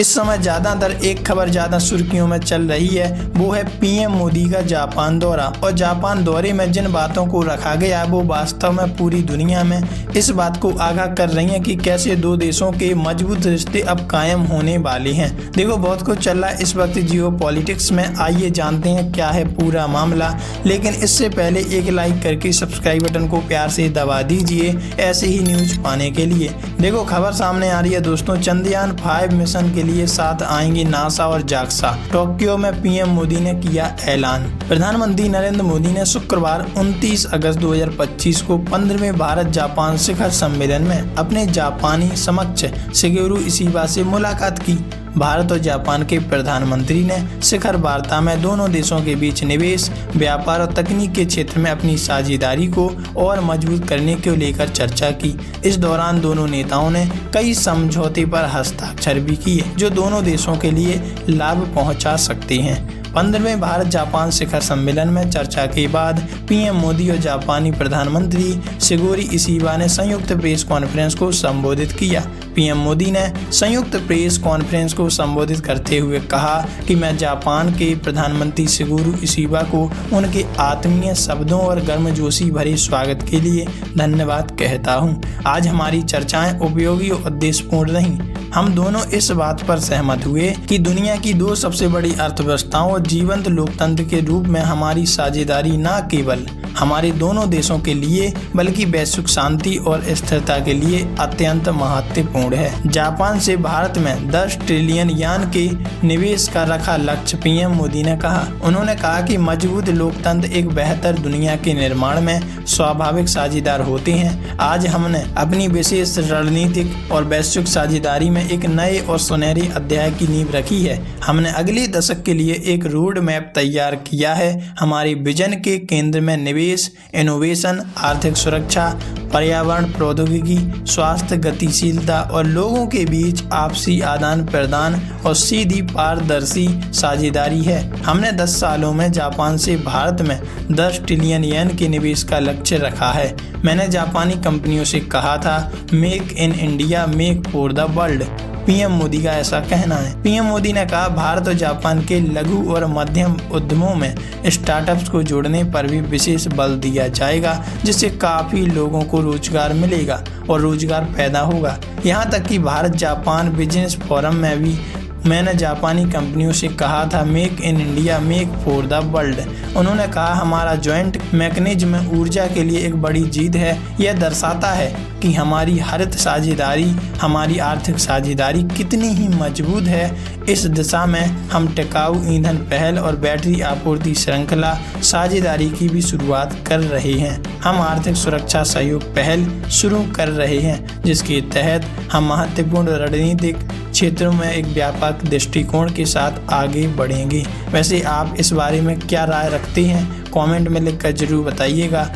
इस समय ज़्यादातर एक खबर ज़्यादा सुर्खियों में चल रही है, वो है पीएम मोदी का जापान दौरा। और जापान दौरे में जिन बातों को रखा गया वो वास्तव में पूरी दुनिया में इस बात को आगाह कर रही हैं कि कैसे दो देशों के मजबूत रिश्ते अब कायम होने वाले हैं। देखो, बहुत कुछ चल रहा है इस वक्त जियो पॉलिटिक्स में, आइए जानते हैं क्या है पूरा मामला। लेकिन इससे पहले एक लाइक करके सब्सक्राइब बटन को प्यार से दबा दीजिए ऐसे ही न्यूज पाने के लिए। देखो, खबर सामने आ रही है दोस्तों, चंद्रयान 5 मिशन के लिए साथ आएंगी नासा और जाक्सा। टोक्यो में पीएम मोदी ने किया ऐलान। प्रधानमंत्री नरेंद्र मोदी ने शुक्रवार 29 अगस्त 2025 को 15वें भारत जापान शिखर सम्मेलन में अपने जापानी समकक्ष शिगेरू इशिबा से मुलाकात की। भारत और जापान के प्रधानमंत्री ने शिखर वार्ता में दोनों देशों के बीच निवेश, व्यापार और तकनीक के क्षेत्र में अपनी साझेदारी को और मजबूत करने को लेकर चर्चा की। इस दौरान दोनों नेताओं ने कई समझौते पर हस्ताक्षर भी किए जो दोनों देशों के लिए लाभ पहुंचा सकते हैं। 15वें भारत जापान शिखर सम्मेलन में चर्चा के बाद पीएम मोदी और जापानी प्रधानमंत्री शिगेरू इशिबा ने संयुक्त प्रेस कॉन्फ्रेंस को संबोधित किया। पीएम मोदी ने संयुक्त प्रेस कॉन्फ्रेंस को संबोधित करते हुए कहा कि मैं जापान के प्रधानमंत्री शिगेरू इशिबा को उनके आत्मीय शब्दों और गर्मजोशी भरे स्वागत के लिए धन्यवाद कहता हूं। आज हमारी चर्चाएं उपयोगी और उद्देश्यपूर्ण रहीं। हम दोनों इस बात पर सहमत हुए कि दुनिया की दो सबसे बड़ी अर्थव्यवस्थाओं और जीवंत लोकतंत्र के रूप में हमारी साझेदारी न केवल हमारे दोनों देशों के लिए बल्कि वैश्विक शांति और स्थिरता के लिए अत्यंत महत्वपूर्ण है। जापान से भारत में 10 ट्रिलियन यान के निवेश का रखा लक्ष्य, पीएम मोदी ने कहा। उन्होंने कहा कि मजबूत लोकतंत्र एक बेहतर दुनिया के निर्माण में स्वाभाविक साझेदार होते हैं। आज हमने अपनी विशेष रणनीतिक और वैश्विक साझेदारी में एक नए और सुनहरे अध्याय की नींव रखी है। हमने अगले दशक के लिए एक रोड मैप तैयार किया है। हमारे विजन के केंद्र में निवेश, इनोवेशन, आर्थिक सुरक्षा, पर्यावरण, प्रौद्योगिकी, स्वास्थ्य, गतिशीलता और लोगों के बीच आपसी आदान प्रदान और सीधी पारदर्शी साझेदारी है। हमने 10 सालों में जापान से भारत में 10 ट्रिलियन येन के निवेश का लक्ष्य रखा है। मैंने जापानी कंपनियों से कहा था, make in India, make for the world. PM Modi का ऐसा कहना है। पीएम मोदी ने कहा, भारत और जापान के लघु और मध्यम उद्यमों में स्टार्टअप्स को जोड़ने पर भी विशेष बल दिया जाएगा, जिससे काफी लोगों को रोजगार मिलेगा और रोजगार पैदा होगा। यहाँ तक कि भारत जापान बिजनेस फोरम में भी मैंने जापानी कंपनियों से कहा था, make in India, make for the world. उन्होंने कहा, हमारा जॉइंट मैकेनिज्म ऊर्जा के लिए एक बड़ी जीत है। यह दर्शाता है कि हमारी हरित साझेदारी, हमारी आर्थिक साझेदारी कितनी ही मजबूत है। इस दिशा में हम टिकाऊ ईंधन पहल और बैटरी आपूर्ति श्रृंखला साझेदारी की भी शुरुआत कर रहे हैं। हम आर्थिक सुरक्षा सहयोग पहल शुरू कर रहे हैं, जिसके तहत हम महत्वपूर्ण रणनीतिक क्षेत्रों में एक व्यापक दृष्टिकोण के साथ आगे बढ़ेंगे। वैसे आप इस बारे में क्या राय रखते हैं? कमेंट में लिखकर जरूर बताइएगा।